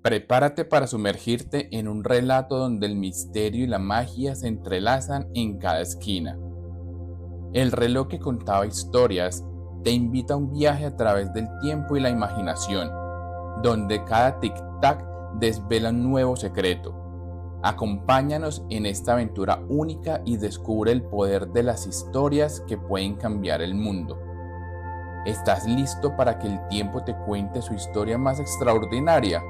Prepárate para sumergirte en un relato donde el misterio y la magia se entrelazan en cada esquina. El reloj que contaba historias te invita a un viaje a través del tiempo y la imaginación, donde cada tic-tac desvela un nuevo secreto. Acompáñanos en esta aventura única y descubre el poder de las historias que pueden cambiar el mundo. ¿Estás listo para que el tiempo te cuente su historia más extraordinaria?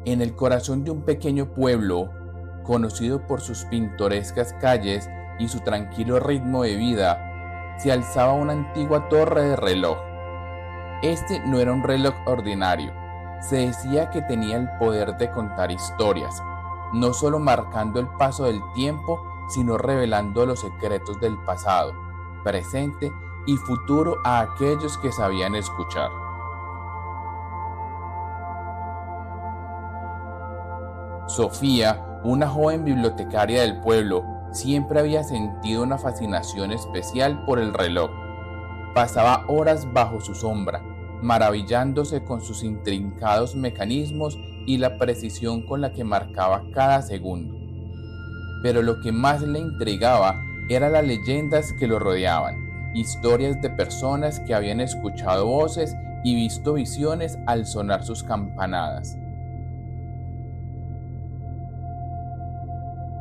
En el corazón de un pequeño pueblo, conocido por sus pintorescas calles y su tranquilo ritmo de vida, se alzaba una antigua torre de reloj. Este no era un reloj ordinario. Se decía que tenía el poder de contar historias, no solo marcando el paso del tiempo, sino revelando los secretos del pasado, presente y futuro a aquellos que sabían escuchar. Sofía, una joven bibliotecaria del pueblo, siempre había sentido una fascinación especial por el reloj. Pasaba horas bajo su sombra, maravillándose con sus intrincados mecanismos y la precisión con la que marcaba cada segundo. Pero lo que más le intrigaba eran las leyendas que lo rodeaban, historias de personas que habían escuchado voces y visto visiones al sonar sus campanadas.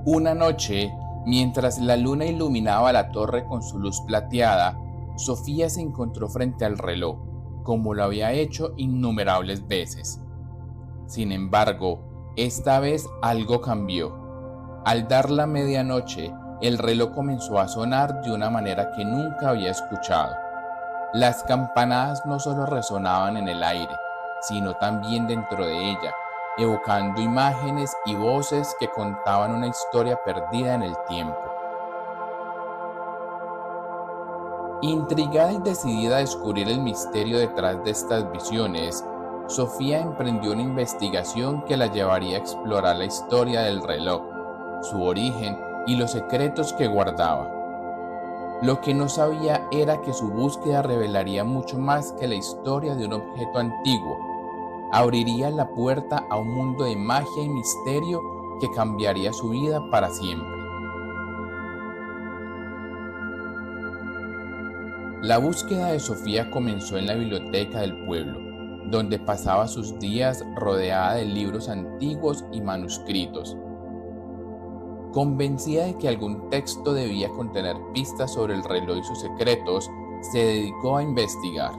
Una noche, mientras la luna iluminaba la torre con su luz plateada, Sofía se encontró frente al reloj, como lo había hecho innumerables veces. Sin embargo, esta vez algo cambió. Al dar la medianoche, el reloj comenzó a sonar de una manera que nunca había escuchado. Las campanadas no solo resonaban en el aire, sino también dentro de ella, evocando imágenes y voces que contaban una historia perdida en el tiempo. Intrigada y decidida a descubrir el misterio detrás de estas visiones, Sofía emprendió una investigación que la llevaría a explorar la historia del reloj, su origen y los secretos que guardaba. Lo que no sabía era que su búsqueda revelaría mucho más que la historia de un objeto antiguo. Abriría la puerta a un mundo de magia y misterio que cambiaría su vida para siempre. La búsqueda de Sofía comenzó en la biblioteca del pueblo, donde pasaba sus días rodeada de libros antiguos y manuscritos. Convencida de que algún texto debía contener pistas sobre el reloj y sus secretos, se dedicó a investigar.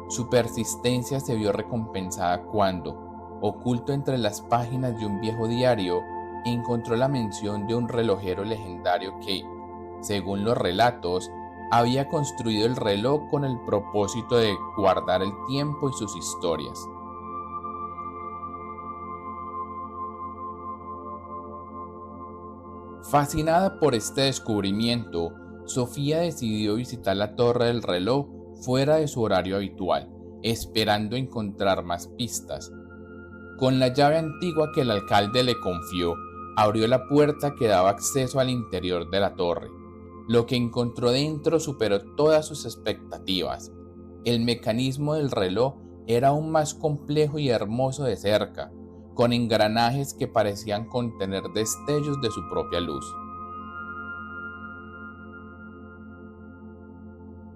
Su persistencia se vio recompensada cuando, oculto entre las páginas de un viejo diario, encontró la mención de un relojero legendario que, según los relatos, había construido el reloj con el propósito de guardar el tiempo y sus historias. Fascinada por este descubrimiento, Sofía decidió visitar la torre del reloj fuera de su horario habitual, esperando encontrar más pistas. Con la llave antigua que el alcalde le confió, abrió la puerta que daba acceso al interior de la torre. Lo que encontró dentro superó todas sus expectativas. El mecanismo del reloj era aún más complejo y hermoso de cerca, con engranajes que parecían contener destellos de su propia luz.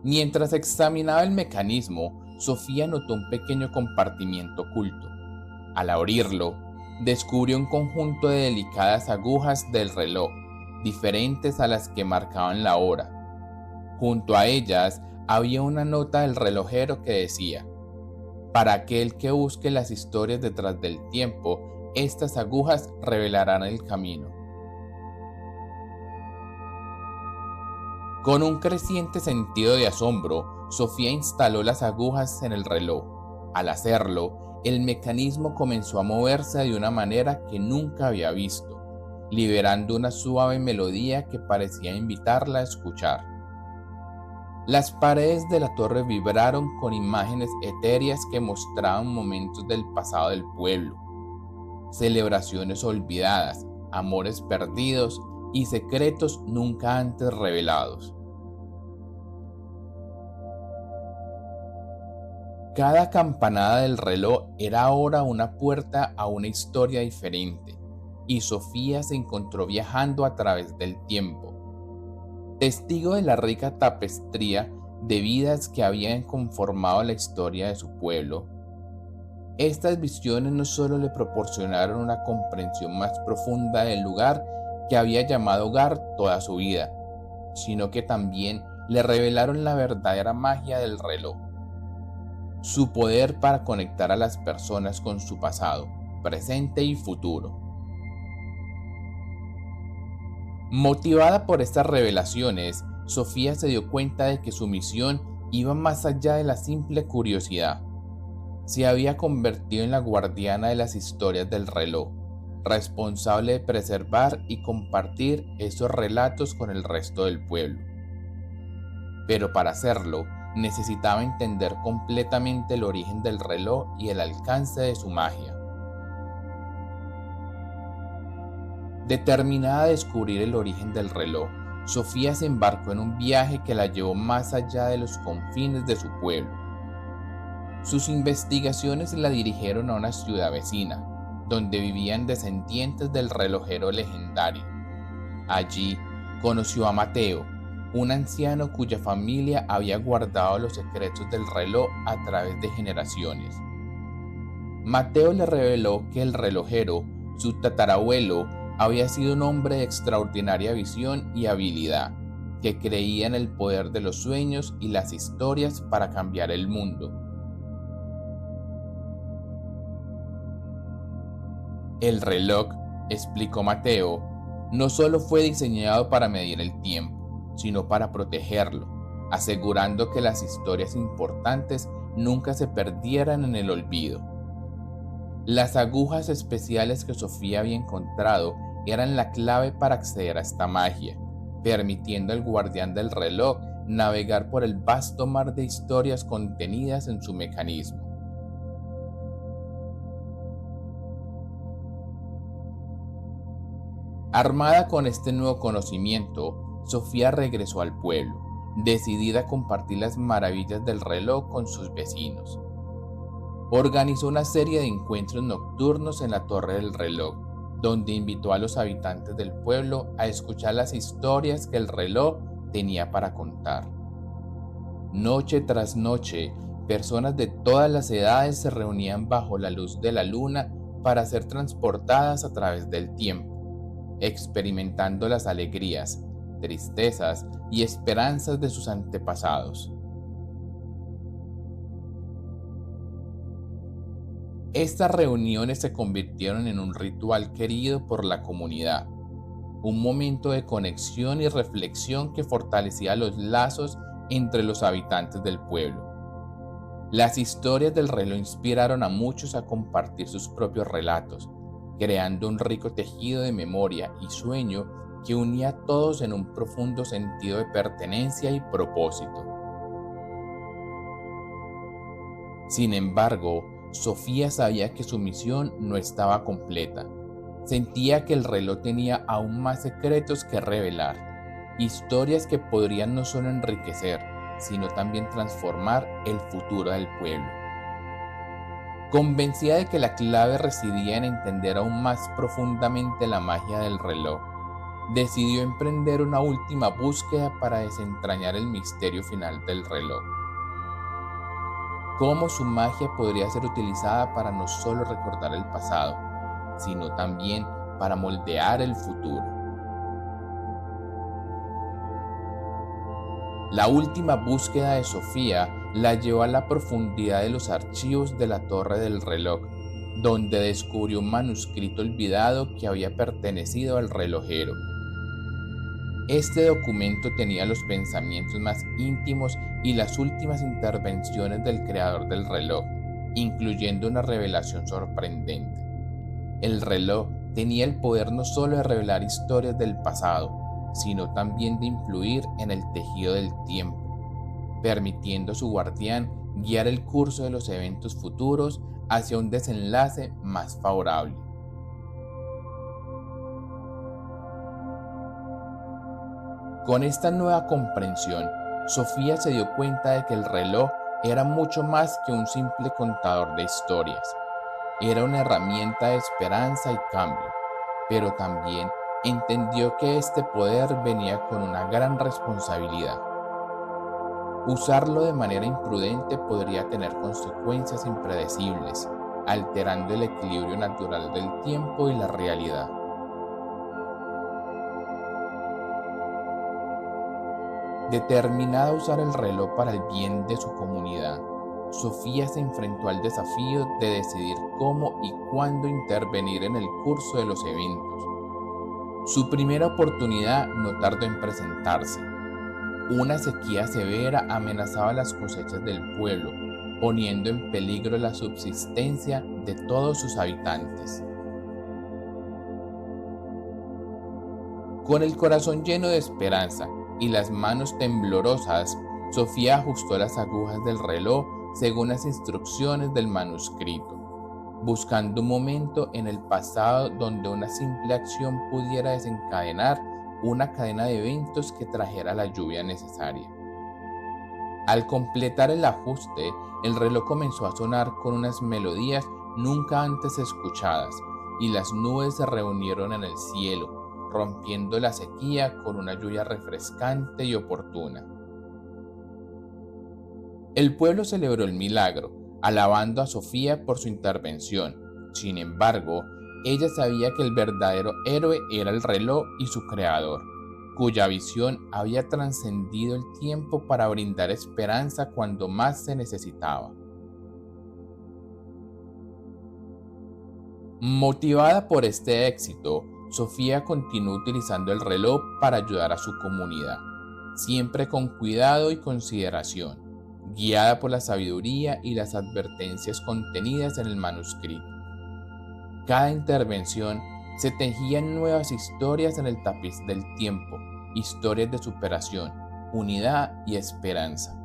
Mientras examinaba el mecanismo, Sofía notó un pequeño compartimiento oculto. Al abrirlo, descubrió un conjunto de delicadas agujas del reloj, diferentes a las que marcaban la hora. Junto a ellas había una nota del relojero que decía: para aquel que busque las historias detrás del tiempo, estas agujas revelarán el camino. Con un creciente sentido de asombro, Sofía instaló las agujas en el reloj. Al hacerlo, el mecanismo comenzó a moverse de una manera que nunca había visto, liberando una suave melodía que parecía invitarla a escuchar. Las paredes de la torre vibraron con imágenes etéreas que mostraban momentos del pasado del pueblo, celebraciones olvidadas, amores perdidos y secretos nunca antes revelados. Cada campanada del reloj era ahora una puerta a una historia diferente, y Sofía se encontró viajando a través del tiempo, testigo de la rica tapestría de vidas que habían conformado la historia de su pueblo. Estas visiones no solo le proporcionaron una comprensión más profunda del lugar que había llamado hogar toda su vida, sino que también le revelaron la verdadera magia del reloj, su poder para conectar a las personas con su pasado, presente y futuro. Motivada por estas revelaciones, Sofía se dio cuenta de que su misión iba más allá de la simple curiosidad. Se había convertido en la guardiana de las historias del reloj, responsable de preservar y compartir esos relatos con el resto del pueblo. Pero para hacerlo, necesitaba entender completamente el origen del reloj y el alcance de su magia. Determinada a descubrir el origen del reloj, Sofía se embarcó en un viaje que la llevó más allá de los confines de su pueblo. Sus investigaciones la dirigieron a una ciudad vecina, donde vivían descendientes del relojero legendario. Allí conoció a Mateo, un anciano cuya familia había guardado los secretos del reloj a través de generaciones. Mateo le reveló que el relojero, su tatarabuelo, había sido un hombre de extraordinaria visión y habilidad, que creía en el poder de los sueños y las historias para cambiar el mundo. El reloj, explicó Mateo, no solo fue diseñado para medir el tiempo, sino para protegerlo, asegurando que las historias importantes nunca se perdieran en el olvido. Las agujas especiales que Sofía había encontrado eran la clave para acceder a esta magia, permitiendo al guardián del reloj navegar por el vasto mar de historias contenidas en su mecanismo. Armada con este nuevo conocimiento, Sofía regresó al pueblo, decidida a compartir las maravillas del reloj con sus vecinos. Organizó una serie de encuentros nocturnos en la torre del reloj, donde invitó a los habitantes del pueblo a escuchar las historias que el reloj tenía para contar. Noche tras noche, personas de todas las edades se reunían bajo la luz de la luna para ser transportadas a través del tiempo, experimentando las alegrías, tristezas y esperanzas de sus antepasados. Estas reuniones se convirtieron en un ritual querido por la comunidad, un momento de conexión y reflexión que fortalecía los lazos entre los habitantes del pueblo. Las historias del reloj inspiraron a muchos a compartir sus propios relatos, creando un rico tejido de memoria y sueño que unía a todos en un profundo sentido de pertenencia y propósito. Sin embargo, Sofía sabía que su misión no estaba completa. Sentía que el reloj tenía aún más secretos que revelar, historias que podrían no solo enriquecer, sino también transformar el futuro del pueblo. Convencida de que la clave residía en entender aún más profundamente la magia del reloj, decidió emprender una última búsqueda para desentrañar el misterio final del reloj. Cómo su magia podría ser utilizada para no solo recordar el pasado, sino también para moldear el futuro. La última búsqueda de Sofía la llevó a la profundidad de los archivos de la Torre del Reloj, donde descubrió un manuscrito olvidado que había pertenecido al relojero. Este documento tenía los pensamientos más íntimos y las últimas intervenciones del creador del reloj, incluyendo una revelación sorprendente. El reloj tenía el poder no solo de revelar historias del pasado, sino también de influir en el tejido del tiempo, permitiendo a su guardián guiar el curso de los eventos futuros hacia un desenlace más favorable. Con esta nueva comprensión, Sofía se dio cuenta de que el reloj era mucho más que un simple contador de historias. Era una herramienta de esperanza y cambio, pero también entendió que este poder venía con una gran responsabilidad. Usarlo de manera imprudente podría tener consecuencias impredecibles, alterando el equilibrio natural del tiempo y la realidad. Determinada a usar el reloj para el bien de su comunidad, Sofía se enfrentó al desafío de decidir cómo y cuándo intervenir en el curso de los eventos. Su primera oportunidad no tardó en presentarse. Una sequía severa amenazaba las cosechas del pueblo, poniendo en peligro la subsistencia de todos sus habitantes. Con el corazón lleno de esperanza y las manos temblorosas, Sofía ajustó las agujas del reloj según las instrucciones del manuscrito, buscando un momento en el pasado donde una simple acción pudiera desencadenar una cadena de eventos que trajera la lluvia necesaria. Al completar el ajuste, el reloj comenzó a sonar con unas melodías nunca antes escuchadas, y las nubes se reunieron en el cielo, rompiendo la sequía con una lluvia refrescante y oportuna. El pueblo celebró el milagro, alabando a Sofía por su intervención. Sin embargo, ella sabía que el verdadero héroe era el reloj y su creador, cuya visión había trascendido el tiempo para brindar esperanza cuando más se necesitaba. Motivada por este éxito, Sofía continuó utilizando el reloj para ayudar a su comunidad, siempre con cuidado y consideración, guiada por la sabiduría y las advertencias contenidas en el manuscrito. Cada intervención se tejían nuevas historias en el tapiz del tiempo, historias de superación, unidad y esperanza.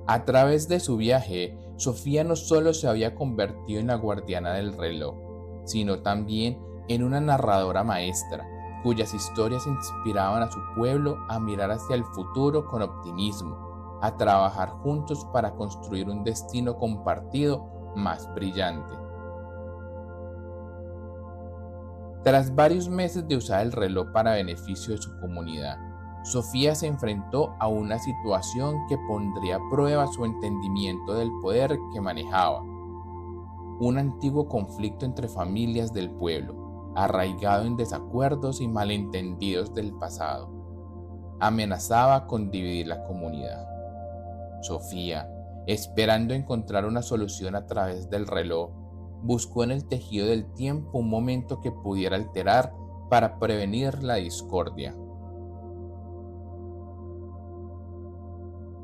A través de su viaje, Sofía no solo se había convertido en la guardiana del reloj, sino también en una narradora maestra, cuyas historias inspiraban a su pueblo a mirar hacia el futuro con optimismo, a trabajar juntos para construir un destino compartido más brillante. Tras varios meses de usar el reloj para beneficio de su comunidad, Sofía se enfrentó a una situación que pondría a prueba su entendimiento del poder que manejaba. Un antiguo conflicto entre familias del pueblo, arraigado en desacuerdos y malentendidos del pasado, amenazaba con dividir la comunidad. Sofía, esperando encontrar una solución a través del reloj, buscó en el tejido del tiempo un momento que pudiera alterar para prevenir la discordia.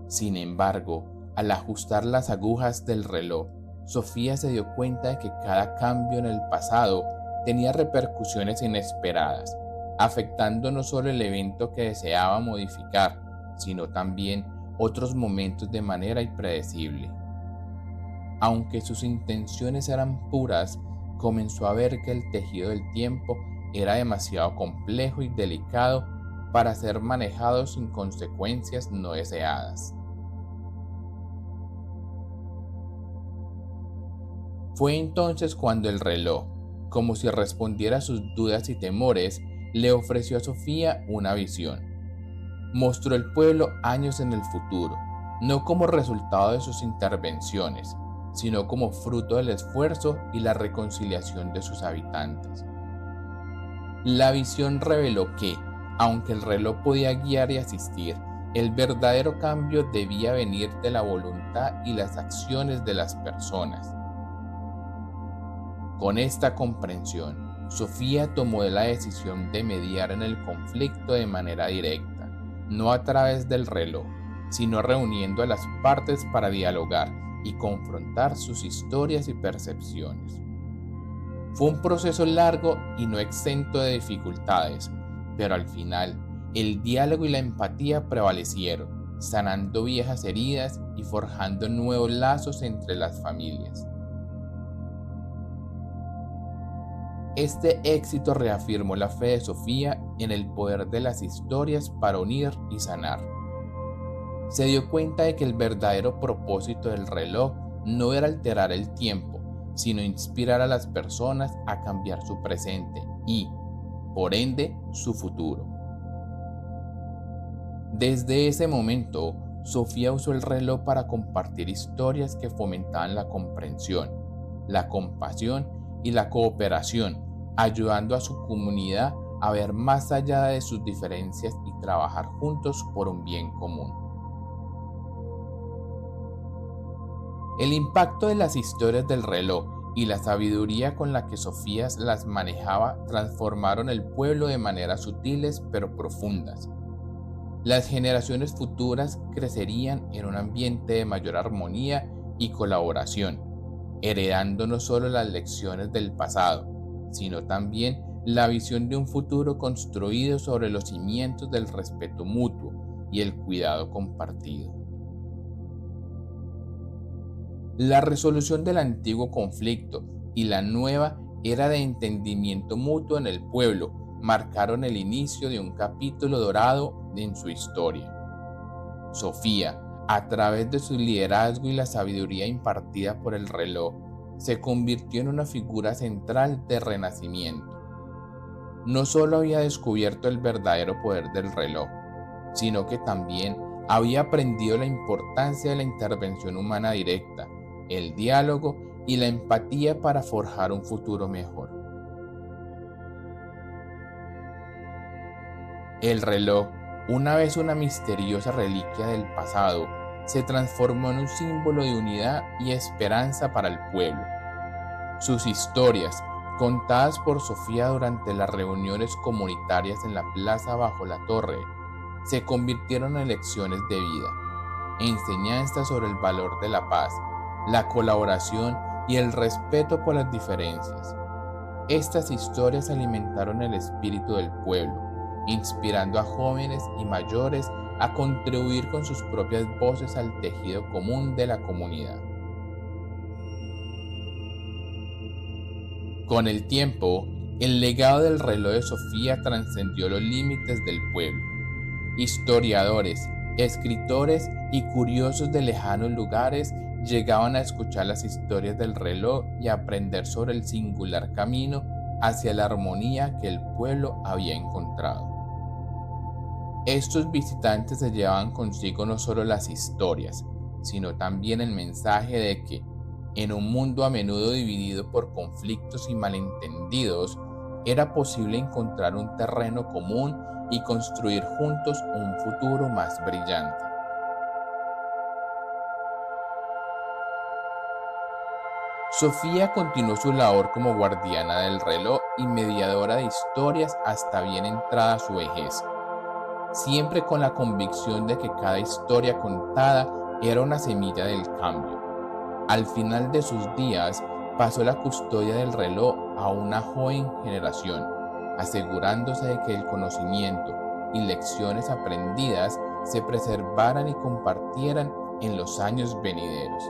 Sin embargo, al ajustar las agujas del reloj, Sofía se dio cuenta de que cada cambio en el pasado tenía repercusiones inesperadas, afectando no solo el evento que deseaba modificar, sino también otros momentos de manera impredecible. Aunque sus intenciones eran puras, comenzó a ver que el tejido del tiempo era demasiado complejo y delicado para ser manejado sin consecuencias no deseadas. Fue entonces cuando el reloj, como si respondiera a sus dudas y temores, le ofreció a Sofía una visión. Mostró el pueblo años en el futuro, no como resultado de sus intervenciones, sino como fruto del esfuerzo y la reconciliación de sus habitantes. La visión reveló que, aunque el reloj podía guiar y asistir, el verdadero cambio debía venir de la voluntad y las acciones de las personas. Con esta comprensión, Sofía tomó la decisión de mediar en el conflicto de manera directa, no a través del reloj, sino reuniendo a las partes para dialogar y confrontar sus historias y percepciones. Fue un proceso largo y no exento de dificultades, pero al final el diálogo y la empatía prevalecieron, sanando viejas heridas y forjando nuevos lazos entre las familias. Este éxito reafirmó la fe de Sofía en el poder de las historias para unir y sanar. se dio cuenta de que el verdadero propósito del reloj no era alterar el tiempo, sino inspirar a las personas a cambiar su presente y, por ende, su futuro. Desde ese momento, Sofía usó el reloj para compartir historias que fomentaban la comprensión, la compasión y la cooperación, ayudando a su comunidad a ver más allá de sus diferencias y trabajar juntos por un bien común. El impacto de las historias del reloj y la sabiduría con la que Sofía las manejaba transformaron el pueblo de maneras sutiles pero profundas. Las generaciones futuras crecerían en un ambiente de mayor armonía y colaboración, heredando no solo las lecciones del pasado, sino también la visión de un futuro construido sobre los cimientos del respeto mutuo y el cuidado compartido. La resolución del antiguo conflicto y la nueva era de entendimiento mutuo en el pueblo marcaron el inicio de un capítulo dorado en su historia. Sofía, a través de su liderazgo y la sabiduría impartida por el reloj, se convirtió en una figura central de renacimiento. No solo había descubierto el verdadero poder del reloj, sino que también había aprendido la importancia de la intervención humana directa, el diálogo y la empatía para forjar un futuro mejor. El reloj, una vez una misteriosa reliquia del pasado, se transformó en un símbolo de unidad y esperanza para el pueblo. Sus historias, contadas por Sofía durante las reuniones comunitarias en la plaza bajo la torre, se convirtieron en lecciones de vida, enseñanzas sobre el valor de la paz, la colaboración y el respeto por las diferencias. Estas historias alimentaron el espíritu del pueblo, inspirando a jóvenes y mayores a contribuir con sus propias voces al tejido común de la comunidad. Con el tiempo, el legado del reloj de Sofía trascendió los límites del pueblo. Historiadores, escritores y curiosos de lejanos lugares llegaban a escuchar las historias del reloj y a aprender sobre el singular camino hacia la armonía que el pueblo había encontrado. Estos visitantes se llevaban consigo no solo las historias, sino también el mensaje de que, en un mundo a menudo dividido por conflictos y malentendidos, era posible encontrar un terreno común y construir juntos un futuro más brillante. Sofía continuó su labor como guardiana del reloj y mediadora de historias hasta bien entrada su vejez, siempre con la convicción de que cada historia contada era una semilla del cambio. Al final de sus días, pasó la custodia del reloj a una joven generación, asegurándose de que el conocimiento y lecciones aprendidas se preservaran y compartieran en los años venideros.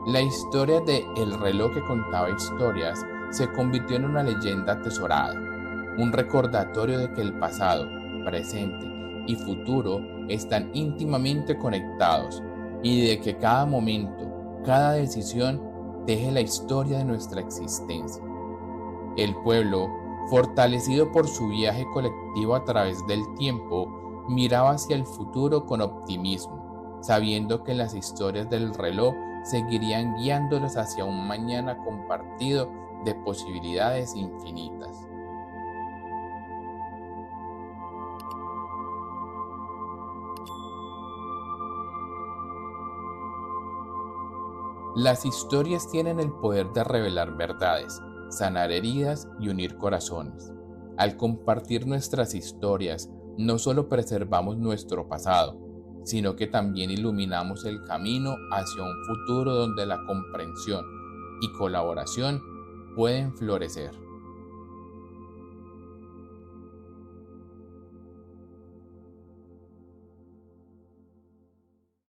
La historia de El reloj que contaba historias se convirtió en una leyenda atesorada, un recordatorio de que el pasado, presente y futuro están íntimamente conectados y de que cada momento, cada decisión teje la historia de nuestra existencia. El pueblo, fortalecido por su viaje colectivo a través del tiempo, miraba hacia el futuro con optimismo, sabiendo que las historias del reloj seguirían guiándolos hacia un mañana compartido de posibilidades infinitas. Las historias tienen el poder de revelar verdades, sanar heridas y unir corazones. Al compartir nuestras historias, no solo preservamos nuestro pasado, sino que también iluminamos el camino hacia un futuro donde la comprensión y colaboración pueden florecer.